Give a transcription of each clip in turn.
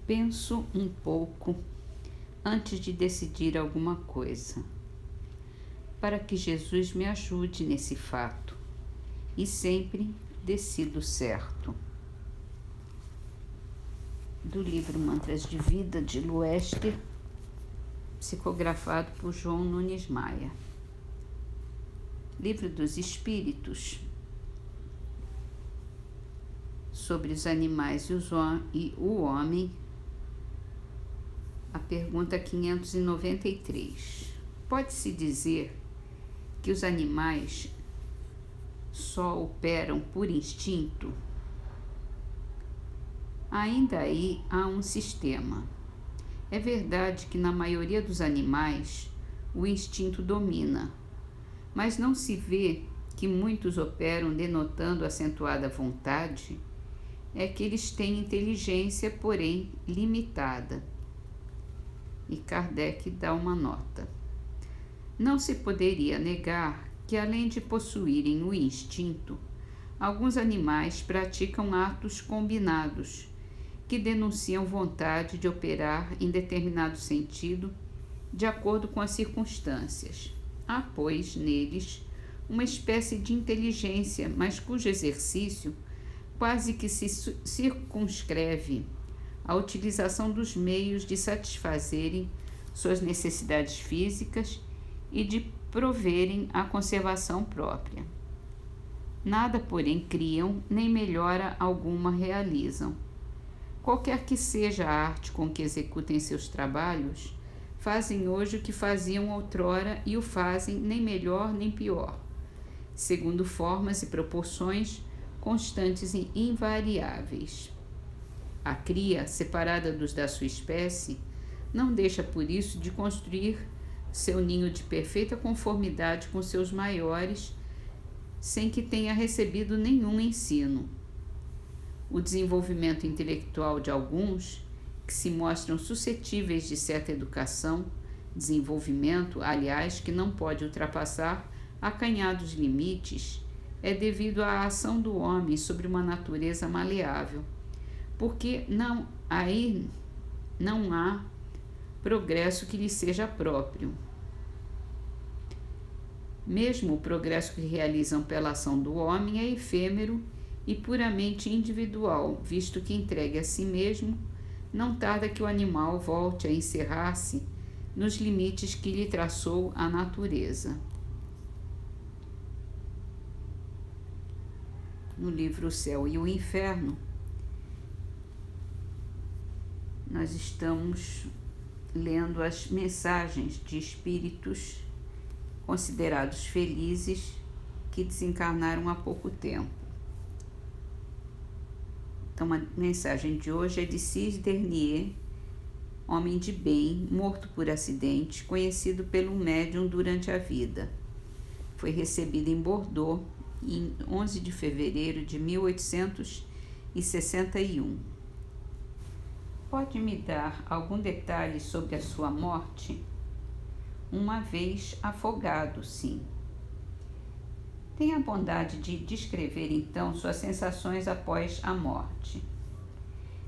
Penso um pouco antes de decidir alguma coisa, para que Jesus me ajude nesse fato, e sempre decido certo. Do livro Mantras de Vida, de Luester, psicografado por João Nunes Maia. Livro dos Espíritos, sobre os animais e o homem, a pergunta 593. Pode-se dizer que os animais só operam por instinto? Ainda aí há um sistema. É verdade que na maioria dos animais o instinto domina, mas não se vê que muitos operam denotando acentuada vontade. É que eles têm inteligência, porém limitada. E Kardec dá uma nota. Não se poderia negar que, além de possuírem o instinto, alguns animais praticam atos combinados, que denunciam vontade de operar em determinado sentido, de acordo com as circunstâncias. Há, pois, neles uma espécie de inteligência, mas cujo exercício quase que se circunscreve à utilização dos meios de satisfazerem suas necessidades físicas e de proverem a conservação própria. Nada, porém, criam, nem melhora alguma realizam. Qualquer que seja a arte com que executem seus trabalhos, fazem hoje o que faziam outrora e o fazem nem melhor nem pior, segundo formas e proporções constantes e invariáveis. A cria, separada dos da sua espécie, não deixa por isso de construir seu ninho de perfeita conformidade com seus maiores, sem que tenha recebido nenhum ensino. O desenvolvimento intelectual de alguns, que se mostram suscetíveis de certa educação, desenvolvimento, aliás, que não pode ultrapassar acanhados limites, é devido à ação do homem sobre uma natureza maleável, porque não há progresso que lhe seja próprio. Mesmo o progresso que realizam pela ação do homem é efêmero e puramente individual, visto que entregue a si mesmo, não tarda que o animal volte a encerrar-se nos limites que lhe traçou a natureza. No livro O Céu e o Inferno, nós estamos lendo as mensagens de espíritos considerados felizes que desencarnaram há pouco tempo. Então, a mensagem de hoje é de Cis Dernier, homem de bem, morto por acidente, conhecido pelo médium durante a vida. Foi recebido em Bordeaux em 11 de fevereiro de 1861. Pode me dar algum detalhe sobre a sua morte? Uma vez afogado, sim. Tenha a bondade de descrever, então, suas sensações após a morte.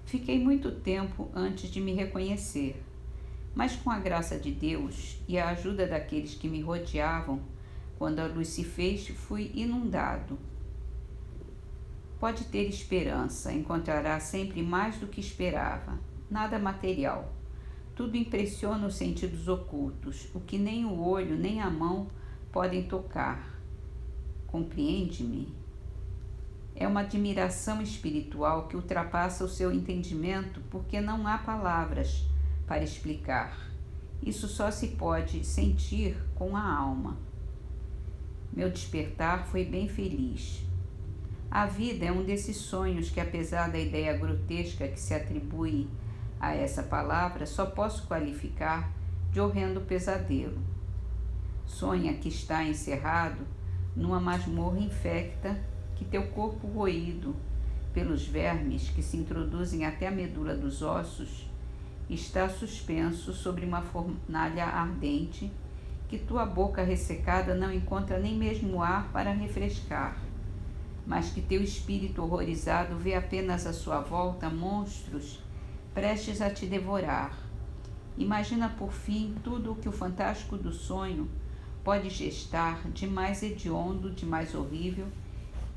Fiquei muito tempo antes de me reconhecer, mas com a graça de Deus e a ajuda daqueles que me rodeavam, quando a luz se fez, fui inundado. Pode ter esperança, encontrará sempre mais do que esperava. Nada material. Tudo impressiona os sentidos ocultos, o que nem o olho nem a mão podem tocar. Compreende-me? É uma admiração espiritual que ultrapassa o seu entendimento, porque não há palavras para explicar. Isso só se pode sentir com a alma. Meu despertar foi bem feliz. A vida é um desses sonhos que, apesar da ideia grotesca que se atribui a essa palavra, só posso qualificar de horrendo pesadelo. Sonha que está encerrado numa masmorra infecta, que teu corpo roído pelos vermes que se introduzem até a medula dos ossos está suspenso sobre uma fornalha ardente, que tua boca ressecada não encontra nem mesmo ar para refrescar, mas que teu espírito horrorizado vê apenas à sua volta monstros prestes a te devorar. Imagina por fim tudo o que o fantástico do sonho pode gestar de mais hediondo, de mais horrível,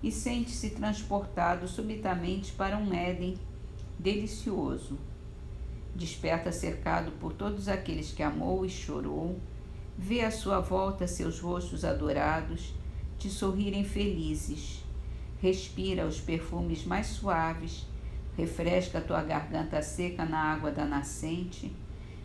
e sente-se transportado subitamente para um Éden delicioso. Desperta cercado por todos aqueles que amou e chorou, vê à sua volta seus rostos adorados te sorrirem felizes, respira os perfumes mais suaves, refresca a tua garganta seca na água da nascente,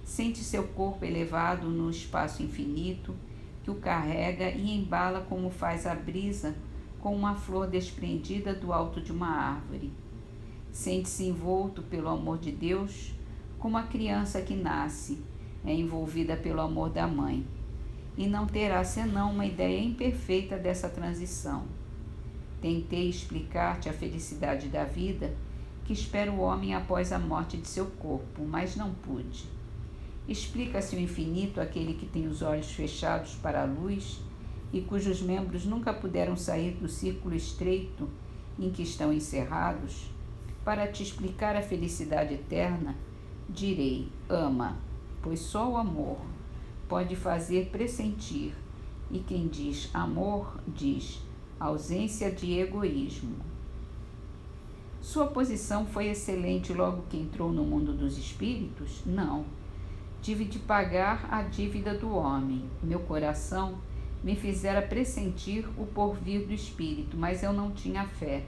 sente seu corpo elevado no espaço infinito que o carrega e embala como faz a brisa com uma flor desprendida do alto de uma árvore. Sente-se envolto pelo amor de Deus, como a criança que nasce, é envolvida pelo amor da mãe, e não terá senão uma ideia imperfeita dessa transição. Tentei explicar-te a felicidade da vida que espera o homem após a morte de seu corpo, mas não pude. Explica-se o infinito àquele que tem os olhos fechados para a luz e cujos membros nunca puderam sair do círculo estreito em que estão encerrados. Para te explicar a felicidade eterna, direi: ama, pois só o amor pode fazer pressentir, e quem diz amor diz ausência de egoísmo. Sua posição foi excelente logo que entrou no mundo dos espíritos? Não. Tive de pagar a dívida do homem. Meu coração me fizera pressentir o porvir do espírito, mas eu não tinha fé.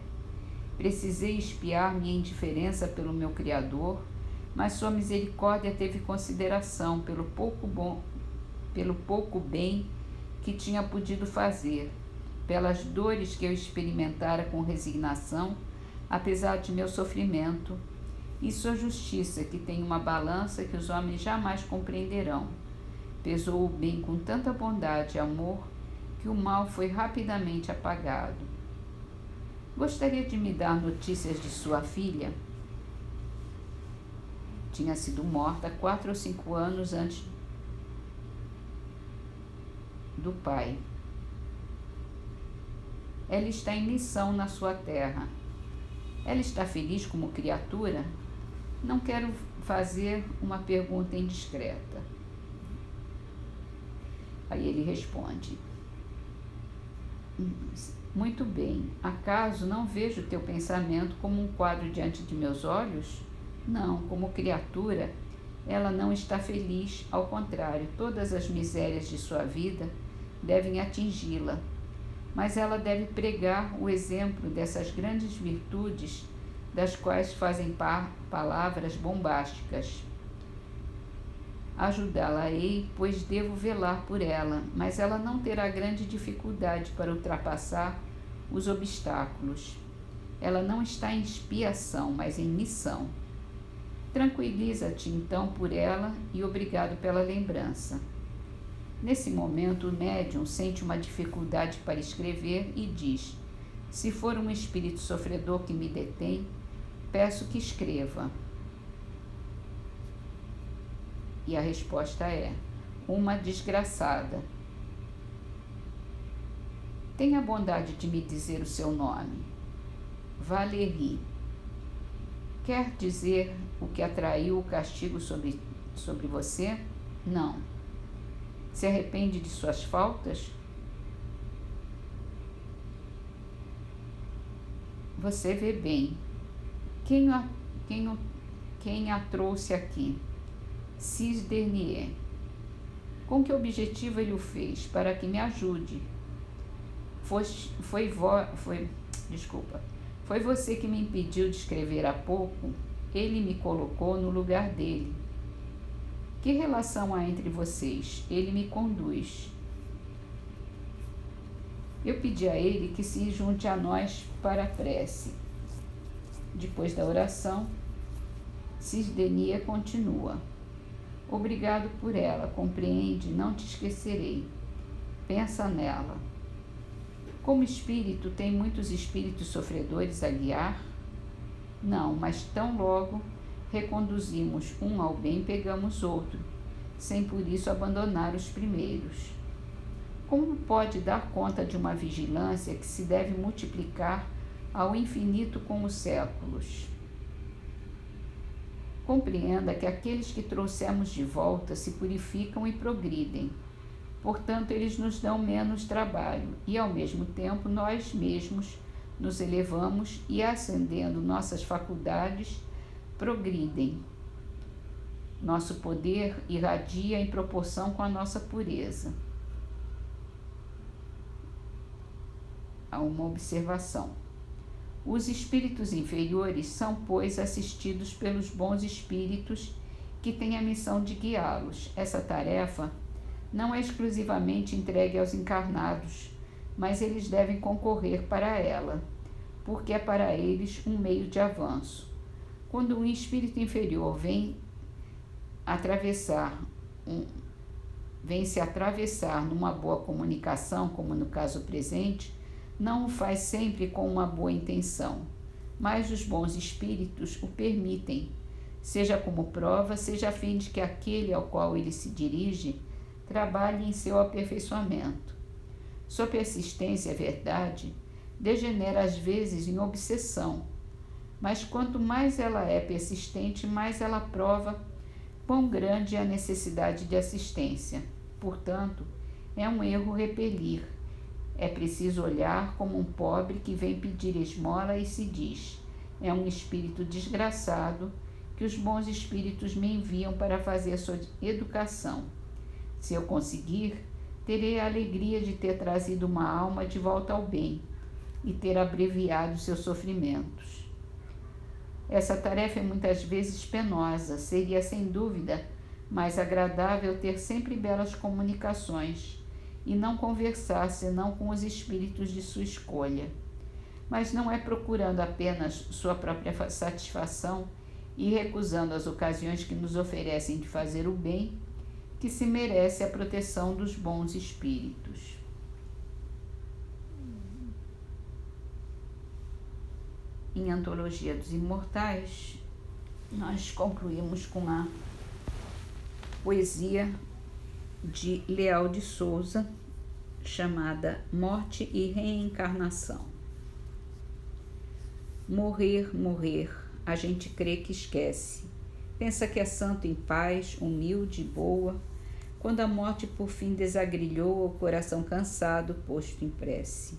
Precisei expiar minha indiferença pelo meu Criador, mas sua misericórdia teve consideração pelo pouco bem que tinha podido fazer, pelas dores que eu experimentara com resignação, apesar de meu sofrimento, e sua justiça, que tem uma balança que os homens jamais compreenderão. Pesou o bem com tanta bondade e amor que o mal foi rapidamente apagado. Gostaria de me dar notícias de sua filha? Tinha sido morta 4 ou 5 anos antes do pai. Ela está em missão na sua terra. Ela está feliz como criatura? Não quero fazer uma pergunta indiscreta. Aí ele responde: muito bem, acaso não vejo teu pensamento como um quadro diante de meus olhos? Não, como criatura, ela não está feliz, ao contrário, todas as misérias de sua vida devem atingi-la, mas ela deve pregar o exemplo dessas grandes virtudes das quais fazem palavras bombásticas. Ajudá-la-ei, pois devo velar por ela, mas ela não terá grande dificuldade para ultrapassar os obstáculos. Ela não está em expiação, mas em missão. Tranquiliza-te então por ela e obrigado pela lembrança. Nesse momento, o médium sente uma dificuldade para escrever e diz: se for um espírito sofredor que me detém, peço que escreva. E a resposta é: uma desgraçada. Tenha a bondade de me dizer o seu nome. Valérie. Quer dizer o que atraiu o castigo sobre você? Não. Se arrepende de suas faltas? Você vê bem. Quem a trouxe aqui? Cisdernier. Com que objetivo ele o fez? Para que me ajude. Foi você que me impediu de escrever há pouco? Ele me colocou no lugar dele. Que relação há entre vocês? Ele me conduz. Eu pedi a ele que se junte a nós para a prece. Depois da oração, Cisdernier continua: obrigado por ela, compreende, não te esquecerei. Pensa nela. Como espírito, tem muitos espíritos sofredores a guiar? Não, mas tão logo reconduzimos um ao bem, pegamos outro, sem por isso abandonar os primeiros. Como pode dar conta de uma vigilância que se deve multiplicar ao infinito com os séculos? Compreenda que aqueles que trouxemos de volta se purificam e progridem. Portanto, eles nos dão menos trabalho e, ao mesmo tempo, nós mesmos nos elevamos e, ascendendo nossas faculdades, progridem. Nosso poder irradia em proporção com a nossa pureza. Há uma observação. Os espíritos inferiores são, pois, assistidos pelos bons espíritos que têm a missão de guiá-los. Essa tarefa não é exclusivamente entregue aos encarnados, mas eles devem concorrer para ela, porque é para eles um meio de avanço. Quando um espírito inferior vem se atravessar numa boa comunicação, como no caso presente, não o faz sempre com uma boa intenção, mas os bons espíritos o permitem, seja como prova, seja a fim de que aquele ao qual ele se dirige trabalhe em seu aperfeiçoamento. Sua persistência, é verdade, degenera às vezes em obsessão, mas quanto mais ela é persistente, mais ela prova quão grande é a necessidade de assistência. Portanto, é um erro repelir. É preciso olhar como um pobre que vem pedir esmola e se diz: é um espírito desgraçado que os bons espíritos me enviam para fazer a sua educação. Se eu conseguir, terei a alegria de ter trazido uma alma de volta ao bem e ter abreviado seus sofrimentos. Essa tarefa é muitas vezes penosa, seria sem dúvida mais agradável ter sempre belas comunicações e não conversar senão com os espíritos de sua escolha. Mas não é procurando apenas sua própria satisfação e recusando as ocasiões que nos oferecem de fazer o bem que se merece a proteção dos bons espíritos. Em Antologia dos Imortais, nós concluímos com a poesia de Leal de Souza, chamada Morte e Reencarnação. Morrer, morrer, a gente crê que esquece. Pensa que é santo em paz, humilde e boa, quando a morte por fim desagrilhou o coração cansado, posto em prece.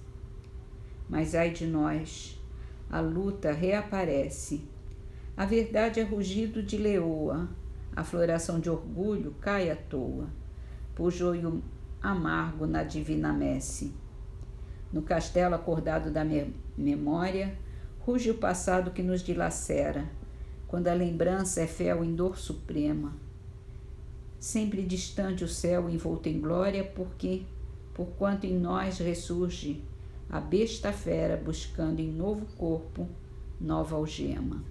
Mas ai de nós, a luta reaparece. A verdade é rugido de leoa, a floração de orgulho cai à toa, por joio amargo na divina messe. No castelo acordado da memória, ruge o passado que nos dilacera, quando a lembrança é fel em dor suprema. Sempre distante o céu envolto em glória, porquanto em nós ressurge a besta fera buscando em novo corpo, nova algema.